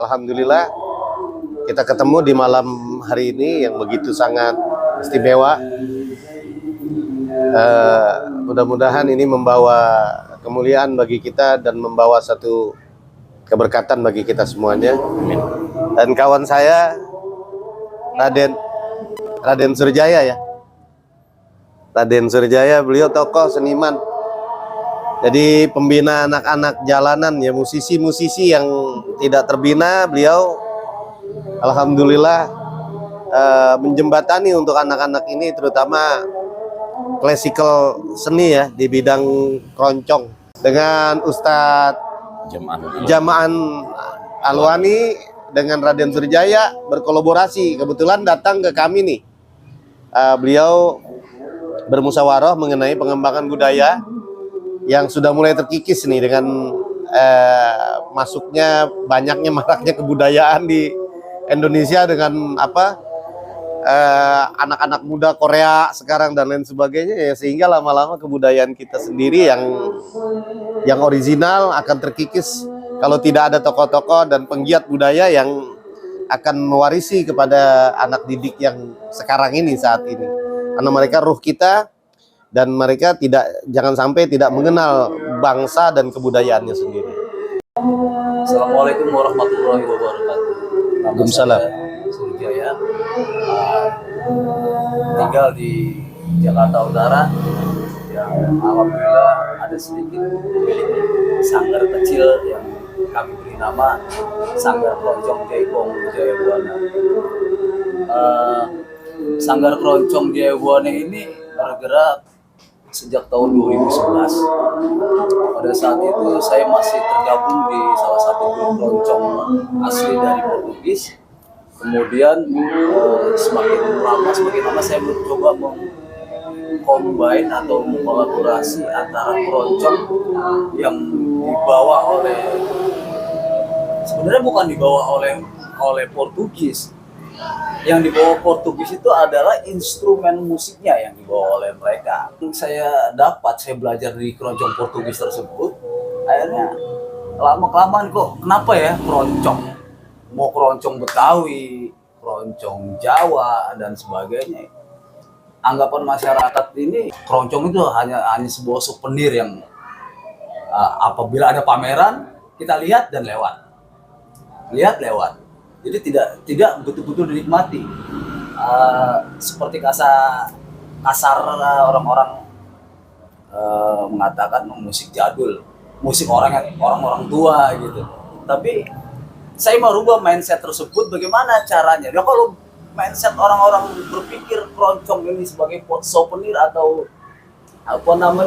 Alhamdulillah kita ketemu di malam hari ini yang begitu sangat istimewa. Mudah-mudahan ini membawa kemuliaan bagi kita dan membawa satu keberkatan bagi kita semuanya. Dan kawan saya Raden Surjaya ya. Raden Surjaya, beliau tokoh seniman. Jadi pembina anak-anak jalanan ya, musisi-musisi yang tidak terbina, beliau alhamdulillah menjembatani untuk anak-anak ini, terutama klasikal seni ya di bidang keroncong dengan Ustadz Jamaan Alwani dengan Raden Surjaya berkolaborasi. Kebetulan datang ke kami nih, beliau bermusyawarah mengenai pengembangan budaya yang sudah mulai terkikis nih dengan banyaknya maraknya kebudayaan di Indonesia dengan anak-anak muda Korea sekarang dan lain sebagainya ya, sehingga lama-lama kebudayaan kita sendiri yang original akan terkikis kalau tidak ada tokoh-tokoh dan penggiat budaya yang akan mewarisi kepada anak didik yang sekarang ini saat ini, karena mereka ruh kita. Dan mereka jangan sampai tidak mengenal bangsa dan kebudayaannya sendiri. Assalamualaikum warahmatullahi wabarakatuh. Waalaikumsalam. Surjaya, tinggal di Jakarta Utara. Yang alhamdulillah ada sedikit memiliki sanggar kecil yang kami beri nama Sanggar Keroncong Jaipong Jayabuana. Sanggar Keroncong Jayabuana ini bergerak sejak tahun 2011. Pada saat itu saya masih tergabung di salah satu grup keroncong asli dari Portugis. Kemudian semakin lama saya mencoba mengcombine atau mengkolaborasi antara keroncong yang dibawa sebenarnya bukan dibawa oleh Portugis. Yang dibawa Portugis itu adalah instrumen musiknya yang dibawa oleh mereka. Saya belajar di keroncong Portugis tersebut. Akhirnya lama-kelamaan kok kenapa ya keroncong, mau keroncong Betawi, keroncong Jawa dan sebagainya. Anggapan masyarakat ini keroncong itu hanya sebuah souvenir yang apabila ada pameran kita lihat dan lewat. Jadi tidak betul-betul dinikmati. Seperti kasar orang-orang mengatakan musik jadul, musik orang-orang tua gitu. Tapi saya mau rubah mindset tersebut. Bagaimana caranya? Ya kalau mindset orang-orang berpikir keroncong ini sebagai souvenir atau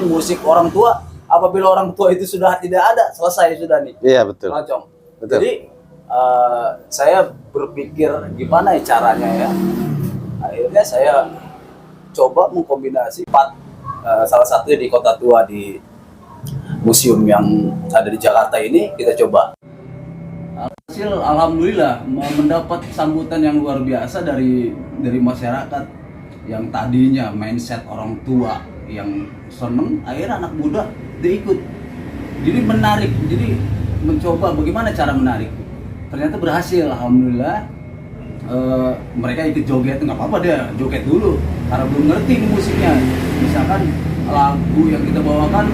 musik orang tua, apabila orang tua itu sudah tidak ada, selesai sudah nih. Iya betul. Keroncong. Betul. Jadi saya berpikir gimana ya caranya ya. Akhirnya saya coba mengkombinasi salah satunya di Kota Tua, di museum yang ada di Jakarta ini kita coba. Hasil alhamdulillah mendapat sambutan yang luar biasa dari masyarakat yang tadinya mindset orang tua yang seneng, akhirnya anak muda dia ikut. Jadi menarik, jadi mencoba bagaimana cara menarik. Ternyata berhasil, alhamdulillah. Mereka ikut joget, nggak apa-apa dia joget dulu karena belum ngerti musiknya. Misalkan lagu yang kita bawakan,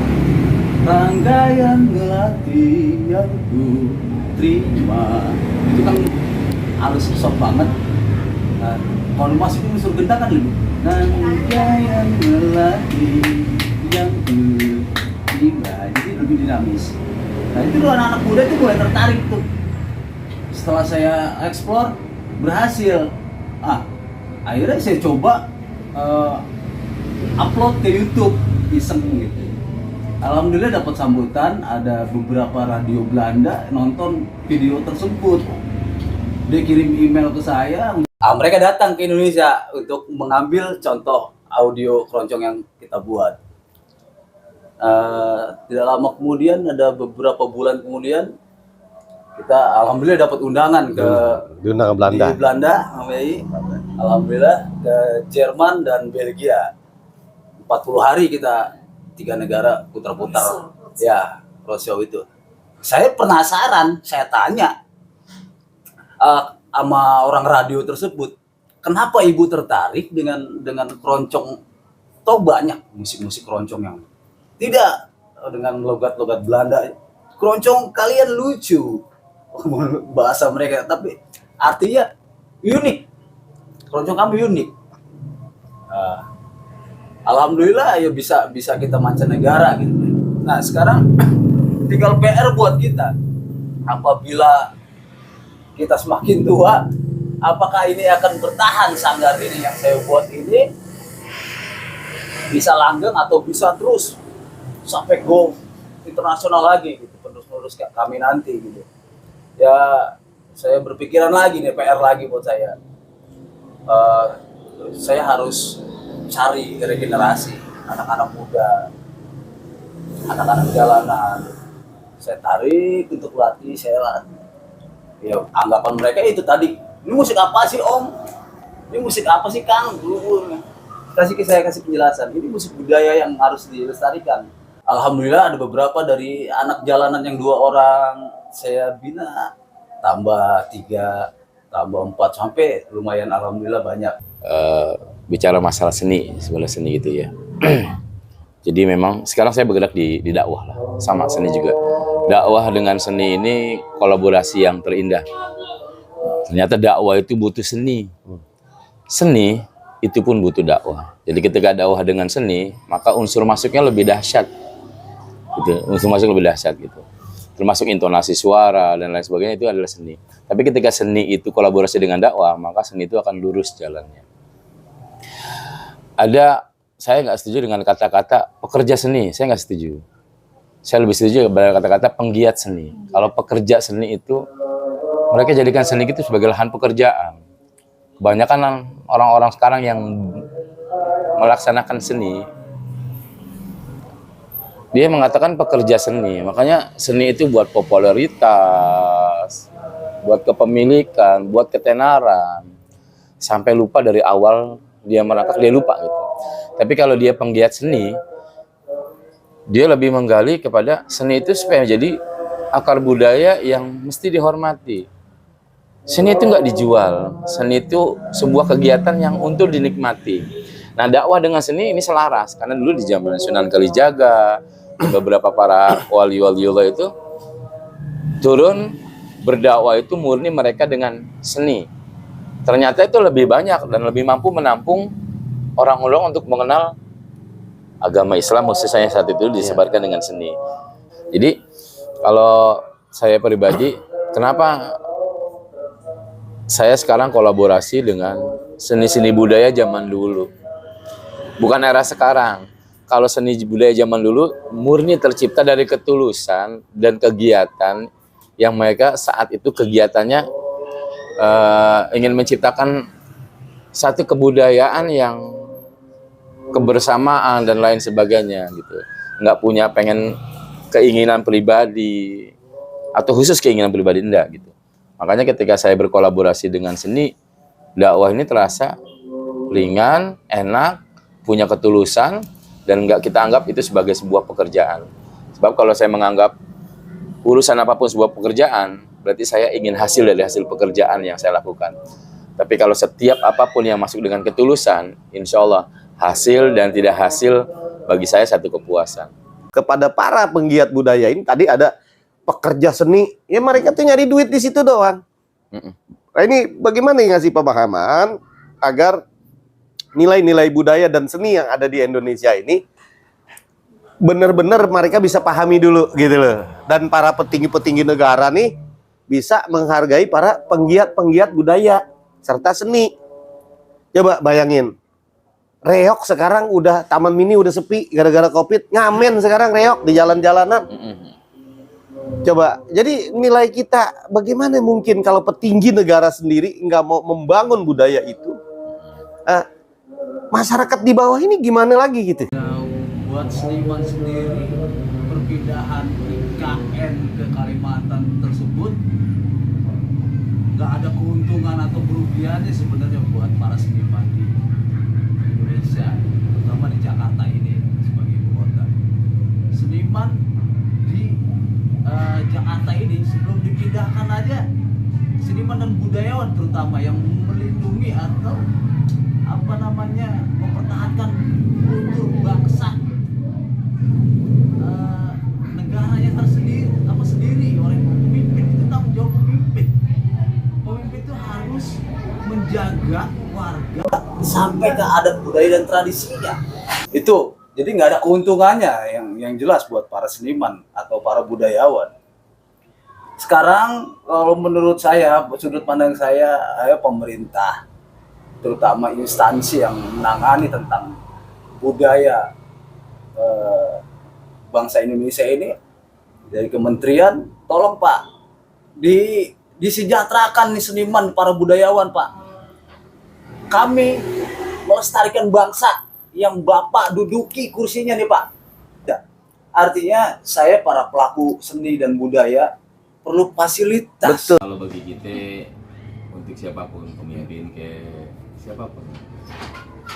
rangkaian melati yang ku terima, itu kan halus soft banget. Kalau masuk unsur gendang kan lebih rangkaian melati yang ku terima, jadi lebih dinamis. Nah itu anak-anak muda itu mulai tertarik tuh. Setelah saya explore, berhasil. Akhirnya saya coba upload ke YouTube, iseng gitu. Alhamdulillah dapat sambutan, ada beberapa radio Belanda nonton video tersebut. Dia kirim email ke saya. Mereka datang ke Indonesia untuk mengambil contoh audio keroncong yang kita buat. Tidak lama kemudian, ada beberapa bulan kemudian, kita alhamdulillah dapat undangan di Belanda, alhamdulillah ke Jerman dan Belgia. 40 hari kita 3 negara putar-putar ya roadshow itu. Saya penasaran, saya tanya sama orang radio tersebut, kenapa ibu tertarik dengan keroncong? Toh banyak musik-musik keroncong yang tidak dengan logat-logat Belanda. Keroncong kalian lucu bahasa mereka, tapi artinya unik. Keroncong kami unik. Alhamdulillah ya bisa kita mancanegara gitu. Nah sekarang tinggal PR buat kita. Apabila kita semakin tua, apakah ini akan bertahan sanggar ini yang saya buat ini bisa langgeng atau bisa terus sampai go internasional lagi gitu, penerus-penerus kami nanti gitu. Ya saya berpikiran lagi nih, PR lagi buat saya. Saya harus cari regenerasi anak-anak muda, anak-anak jalanan. Saya tarik untuk latih, saya latih. Ya anggapan mereka itu tadi, ini musik apa sih Om? Ini musik apa sih Kang? Saya kasih penjelasan. Ini musik budaya yang harus dilestarikan. Alhamdulillah ada beberapa dari anak jalanan yang 2 orang saya bina, tambah 3, tambah 4 sampai lumayan alhamdulillah banyak. Bicara masalah seni, sebenarnya seni gitu ya. Jadi memang sekarang saya bergerak di dakwah lah, sama seni juga. Dakwah dengan seni ini kolaborasi yang terindah. Ternyata dakwah itu butuh seni. Seni itu pun butuh dakwah. Jadi ketika dakwah dengan seni, maka unsur masuknya lebih dahsyat. Gitu. Unsur masuk lebih dahsyat gitu. Termasuk intonasi suara dan lain sebagainya itu adalah seni. Tapi ketika seni itu kolaborasi dengan dakwah, maka seni itu akan lurus jalannya. Saya nggak setuju dengan kata-kata pekerja seni, saya nggak setuju. Saya lebih setuju dengan kata-kata penggiat seni. Kalau pekerja seni itu, mereka jadikan seni itu sebagai lahan pekerjaan. Kebanyakan orang-orang sekarang yang melaksanakan seni, dia mengatakan pekerja seni. Makanya seni itu buat popularitas, buat kepemilikan, buat ketenaran. Sampai lupa dari awal dia merangkak, dia lupa gitu. Tapi kalau dia penggiat seni, dia lebih menggali kepada seni itu supaya menjadi akar budaya yang mesti dihormati. Seni itu nggak dijual, seni itu sebuah kegiatan yang untuk dinikmati. Nah dakwah dengan seni ini selaras, karena dulu di zaman Sunan Kalijaga, beberapa para wali-waliullah itu turun berdakwah itu murni mereka dengan seni. Ternyata itu lebih banyak dan lebih mampu menampung orang-orang untuk mengenal agama Islam, khususnya saat itu disebarkan dengan seni. Jadi kalau saya pribadi, kenapa saya sekarang kolaborasi dengan seni-seni budaya zaman dulu, bukan era sekarang. Kalau seni budaya zaman dulu murni tercipta dari ketulusan dan kegiatan yang mereka saat itu kegiatannya ingin menciptakan satu kebudayaan yang kebersamaan dan lain sebagainya gitu. Nggak punya keinginan pribadi atau khusus keinginan pribadi, enggak gitu. Makanya ketika saya berkolaborasi dengan seni, dakwah ini terasa ringan, enak, punya ketulusan, dan nggak kita anggap itu sebagai sebuah pekerjaan. Sebab kalau saya menganggap urusan apapun sebuah pekerjaan, berarti saya ingin hasil dari hasil pekerjaan yang saya lakukan. Tapi kalau setiap apapun yang masuk dengan ketulusan, insya Allah hasil dan tidak hasil bagi saya satu kepuasan. Kepada para penggiat budaya ini tadi ada pekerja seni, ya mereka tuh nyari duit di situ doang. Nah ini bagaimana ngasih pemahaman agar nilai-nilai budaya dan seni yang ada di Indonesia ini benar-benar mereka bisa pahami dulu gitu loh. Dan para petinggi-petinggi negara nih bisa menghargai para penggiat-penggiat budaya serta seni. Coba bayangin, reok sekarang udah Taman Mini udah sepi gara-gara Covid, ngamen sekarang reok di jalan-jalanan. Coba, jadi nilai kita bagaimana mungkin kalau petinggi negara sendiri nggak mau membangun budaya itu? Masyarakat di bawah ini gimana lagi gitu? Buat seniman sendiri, perpindahan IKN ke Kalimantan tersebut nggak ada keuntungan atau kerugiannya sebenarnya buat para seniman di Indonesia, terutama di Jakarta ini sebagai ibu kota. Seniman di Jakarta ini sebelum dipindahkan aja, seniman seniman dan budayawan terutama yang melindungi atau mempertahankan kultur bangsa negaranya sendiri oleh pemimpin. Itu tanggung jawab pemimpin. Pemimpin itu harus menjaga warga sampai ke adat budaya dan tradisinya. Itu jadi nggak ada keuntungannya yang jelas buat para seniman atau para budayawan. Sekarang kalau menurut saya, sudut pandang saya pemerintah, terutama instansi yang menangani tentang budaya bangsa Indonesia ini, dari kementerian, tolong Pak, disejahterakan nih seniman, para budayawan Pak. Kami melestarikan bangsa yang Bapak duduki kursinya nih Pak. Ya, artinya saya para pelaku seni dan budaya perlu fasilitas. Kalau bagi kita, untuk siapapun, pemimpin ke siapapun,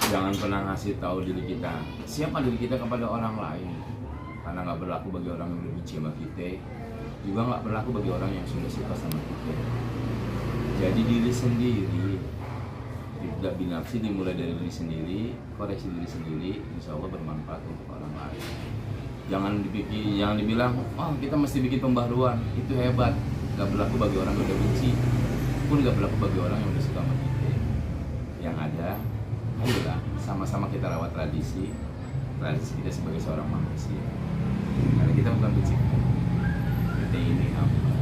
jangan pernah ngasih tahu diri kita siapa diri kita kepada orang lain, karena nggak berlaku bagi orang yang benci sama kita, juga nggak berlaku bagi orang yang sudah suka sama kita. Jadi diri sendiri, tidak binafsi, dimulai dari diri sendiri, koreksi diri sendiri, insya Allah bermanfaat untuk orang lain. Jangan dibilang, oh kita mesti bikin pembaruan, itu hebat. Gak berlaku bagi orang yang udah benci, pun gak berlaku bagi orang yang udah suka sama kita. Yang ada, ayolah sama-sama kita rawat tradisi kita sebagai seorang manusia. Karena kita bukan pencipta, kita ini apa?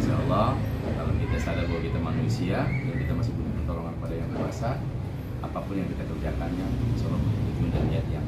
Insya Allah, kalau kita sadar bahwa kita manusia dan kita masih butuh pertolongan pada yang kuasa, apapun yang kita kerjakannya, insya Allah butuh tujuan dan niat yang